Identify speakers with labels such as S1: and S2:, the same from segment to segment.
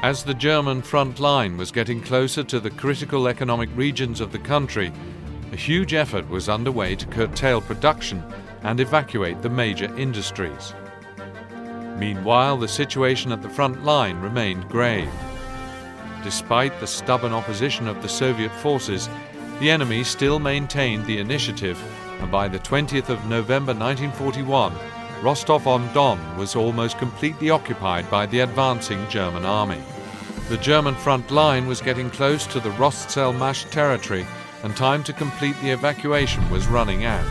S1: As the German front line was getting closer to the critical economic regions of the country, a huge effort was underway to curtail production and evacuate the major industries. Meanwhile, the situation at the front line remained grave. Despite the stubborn opposition of the Soviet forces, the enemy still maintained the initiative, and by the 20th of November 1941, Rostov-on-Don was almost completely occupied by the advancing German army. The German front line was getting close to the Rostselmash territory, and time to complete the evacuation was running out.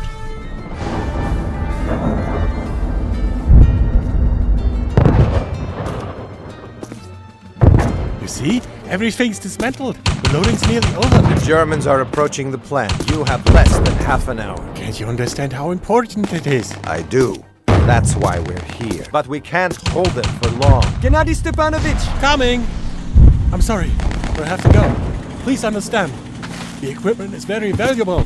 S2: You see? Everything's dismantled. The loading's nearly over.
S3: The Germans are approaching the plant. You have less than half an hour.
S2: Can't you understand how important it is?
S3: I do. That's why we're here. But we can't hold it for long.
S4: Gennady Stepanovich!
S2: Coming! I'm sorry, but I have to go. Please understand. The equipment is very valuable.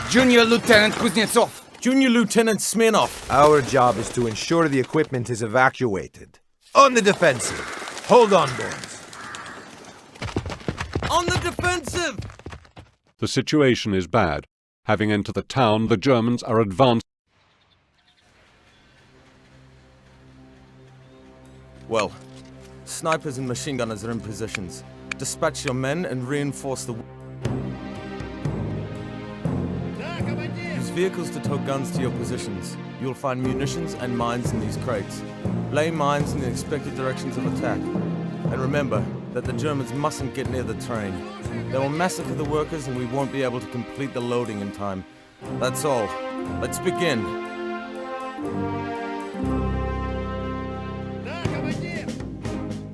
S4: Junior Lieutenant Kuznetsov!
S3: Junior Lieutenant Smirnov. Our job is to ensure the equipment is evacuated. On the defensive. Hold on, boys.
S4: On the defensive!
S5: The situation is bad. Having entered the town, the Germans are advanced.
S4: Well, snipers and machine gunners are in positions. Dispatch your men and reinforce the... Use vehicles to tow guns to your positions. You'll find munitions and mines in these crates. Lay mines in the expected directions of attack. And remember that the Germans mustn't get near the train. They will massacre the workers and we won't be able to complete the loading in time. That's all. Let's begin.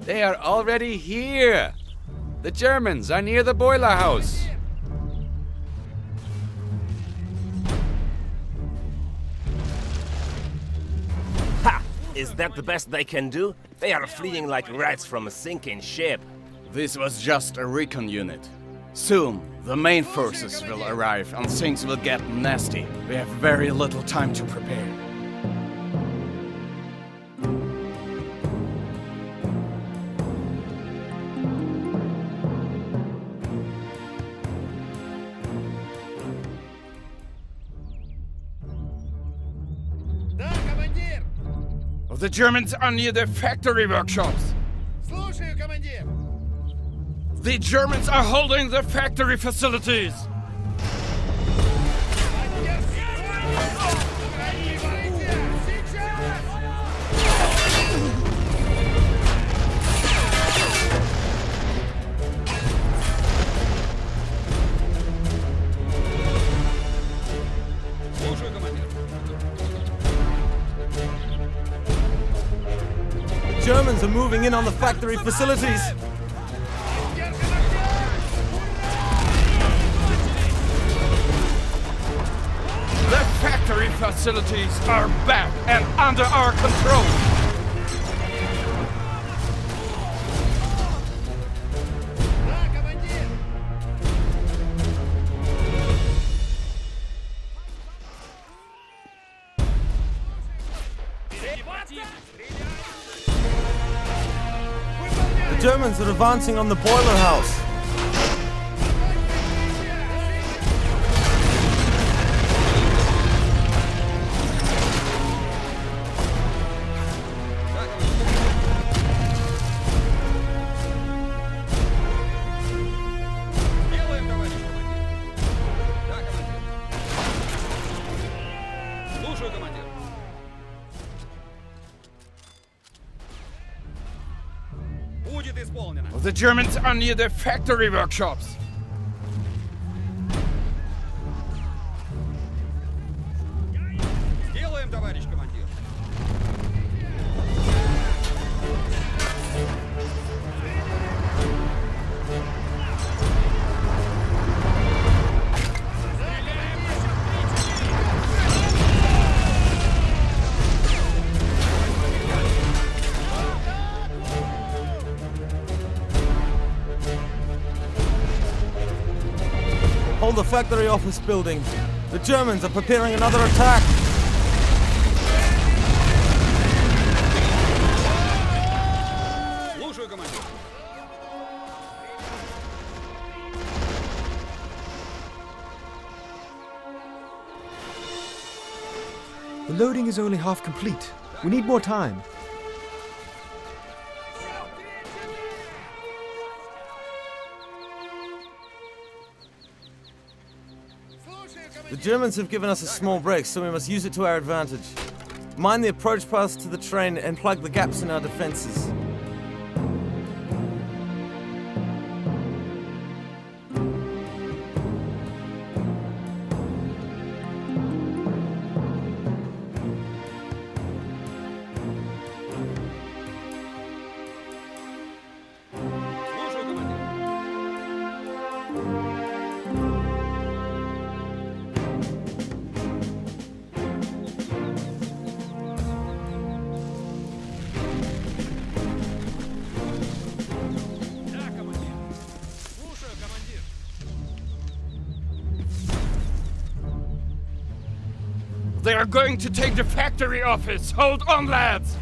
S6: They are already here! The Germans are near the boiler house!
S7: Ha! Is that the best they can do? They are fleeing like rats from a sinking ship.
S6: This was just a recon unit. Soon, the main forces will arrive and things will get nasty. We have very little time to prepare. The Germans are near the factory workshops. The Germans are holding the factory facilities.
S4: Germans are moving in on the factory facilities.
S6: The factory facilities are back and under our control.
S4: The Germans are advancing on the boiler house.
S6: The Germans are near the factory workshops.
S4: the factory office building. The Germans are preparing another attack.
S8: The loading is only half complete. We need more time.
S4: The Germans have given us a small break, so we must use it to our advantage. Mine the approach paths to the train and plug the gaps in our defenses.
S6: They are going to take the factory office! Hold on, lads!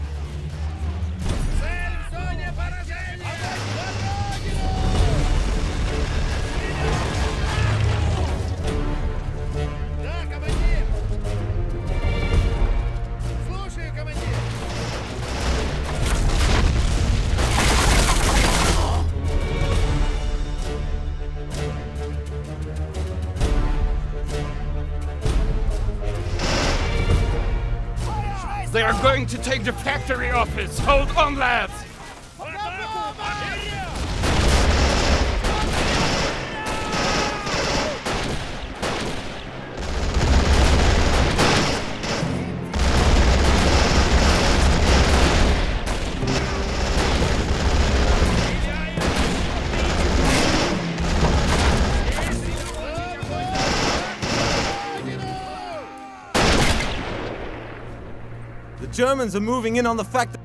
S6: They are going to take the factory office! Hold on, lads!
S4: The Germans are moving in on the factory.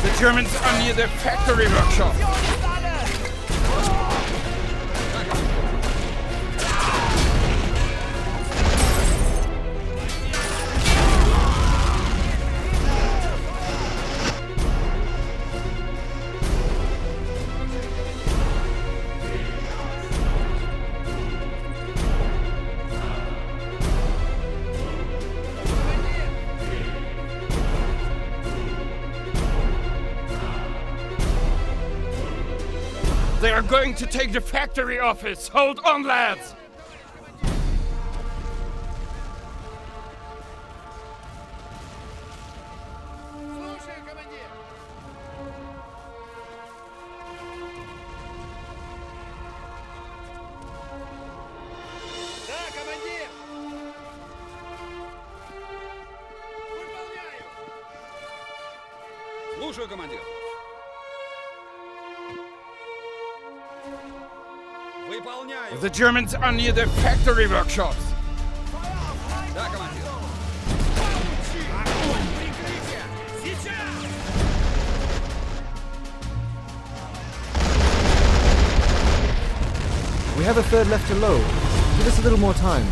S6: The Germans are near the factory workshop. They are going to take the factory office! Hold on, lads!
S9: Слушаю, командир. Выполняю.
S6: The Germans are near the factory workshops.
S9: Да, командир.
S8: We have a third left to load. Give us a little more time.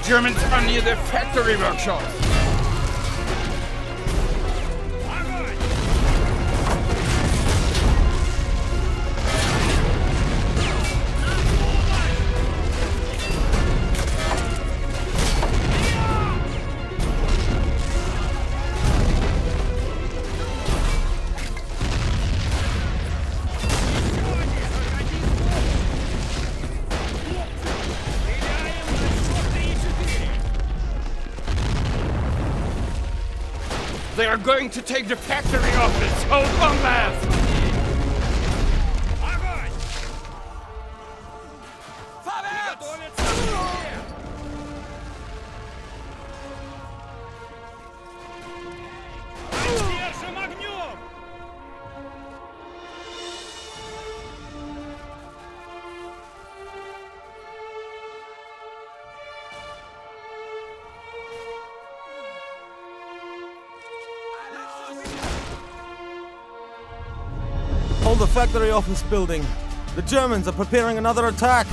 S6: Germans are near the factory workshops. They are going to take the factory office. Hold on, lads!
S4: Hold the factory office building. The Germans are preparing another attack.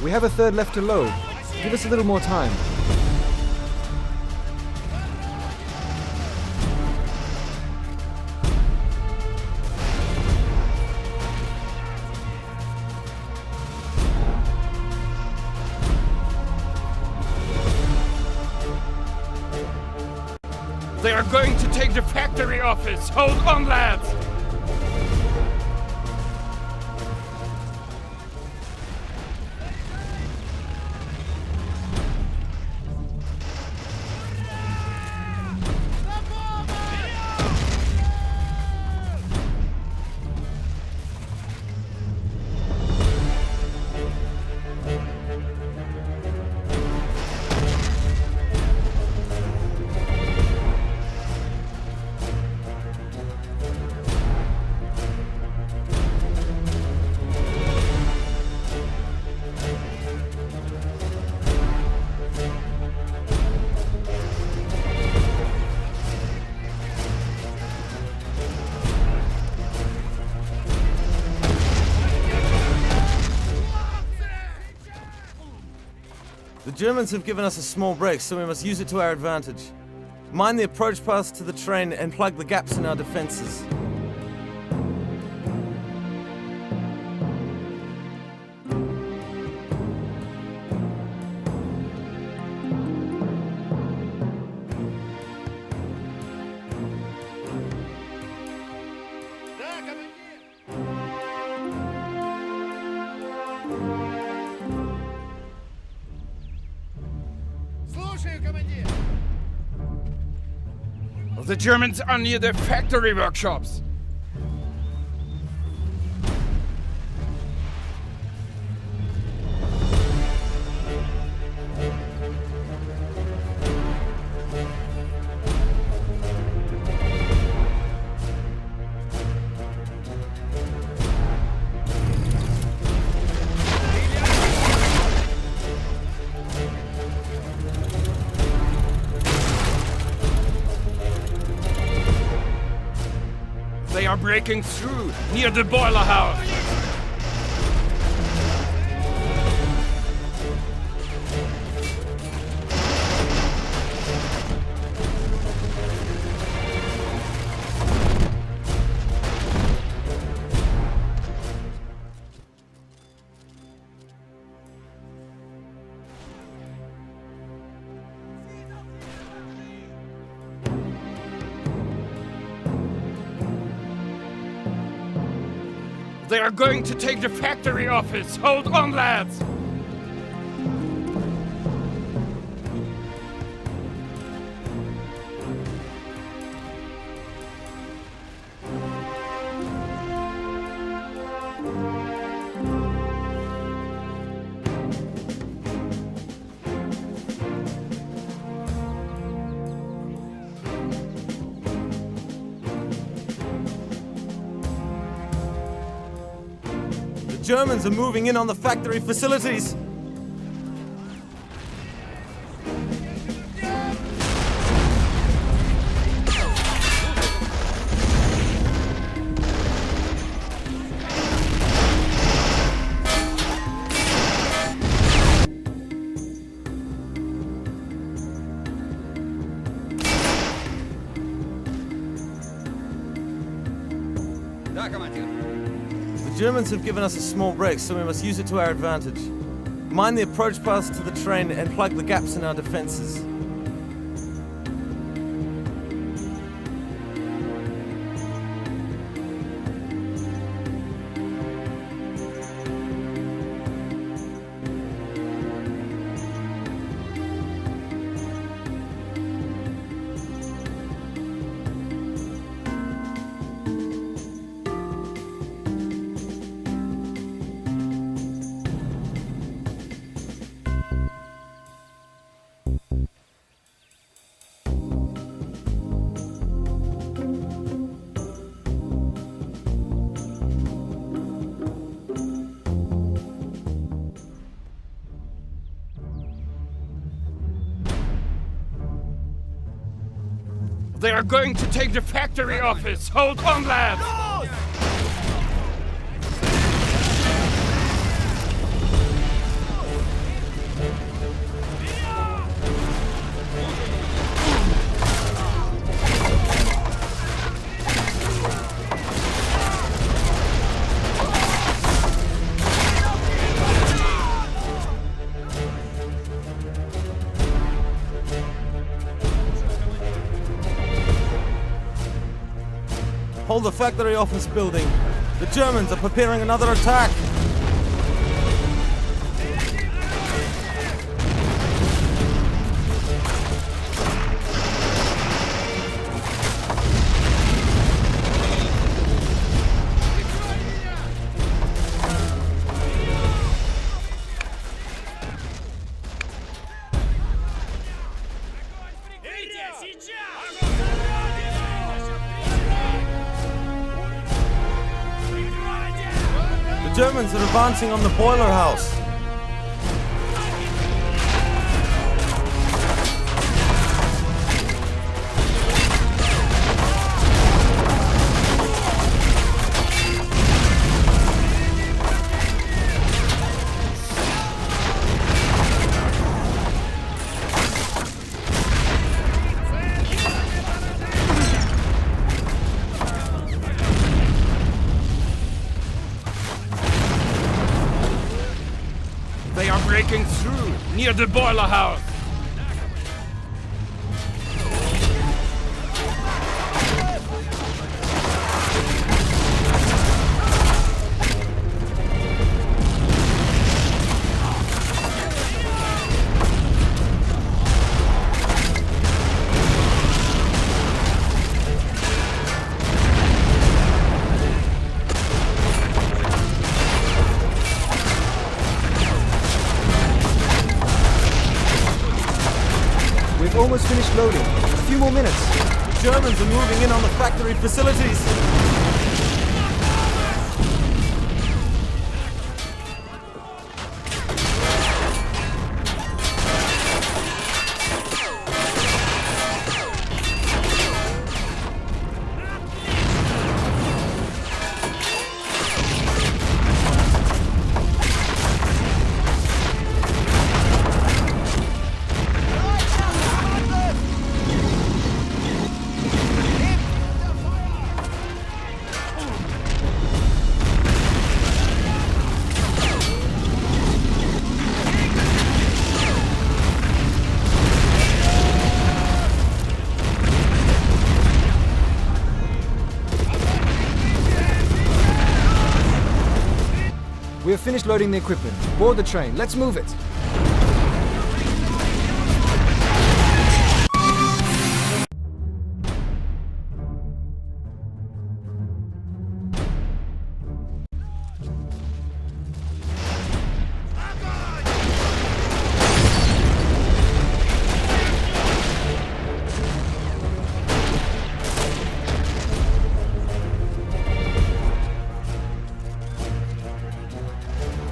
S8: We have a third left to load. Give us a little more time.
S6: They are going to take the factory office. Hold on, lads!
S4: The Germans have given us a small break, so we must use it to our advantage. Mine the approach paths to the train and plug the gaps in our defenses.
S6: The Germans are near the factory workshops. They are breaking through near the boiler house. They are going to take the factory office. Hold on, lads!
S4: The Germans are moving in on the factory facilities. Germans have given us a small break, so we must use it to our advantage. Mine the approach paths to the train and plug the gaps in our defenses.
S6: They are going to take the factory office! Hold on, lads!
S4: Hold the factory office building. The Germans are preparing another attack. The Germans are advancing on the boiler house.
S6: They are breaking through near the boiler house.
S8: We've almost finished loading. A few more minutes.
S4: The Germans are moving in on the factory facilities.
S8: We have finished loading the equipment. Board the train. Let's move it.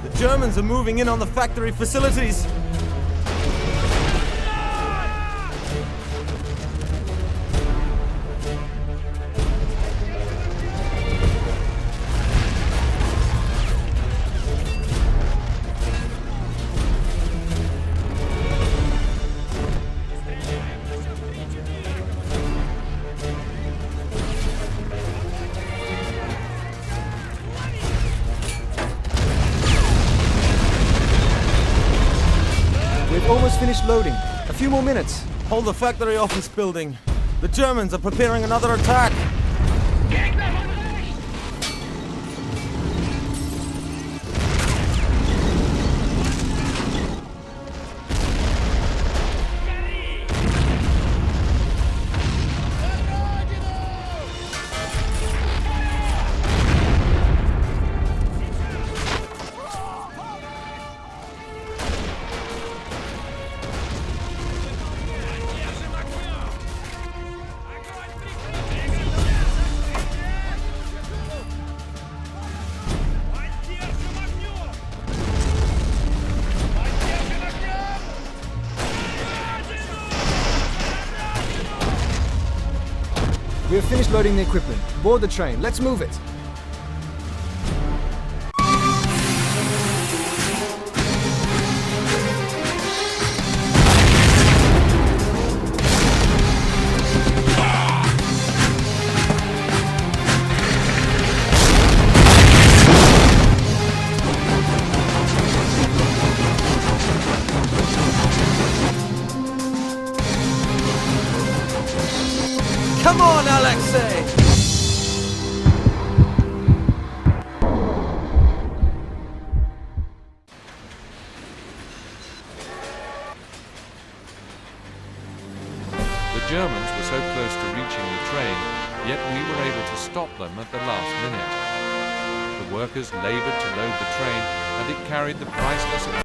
S4: The Germans are moving in on the factory facilities.
S8: almost finished loading. A few more minutes.
S4: Hold the factory office building. The Germans are preparing another attack.
S8: We have finished loading the equipment. Board the train. Let's move it.
S4: Come on, Alexei!
S1: The Germans were so close to reaching the train, yet we were able to stop them at the last minute. The workers laboured to load the train, and it carried the priceless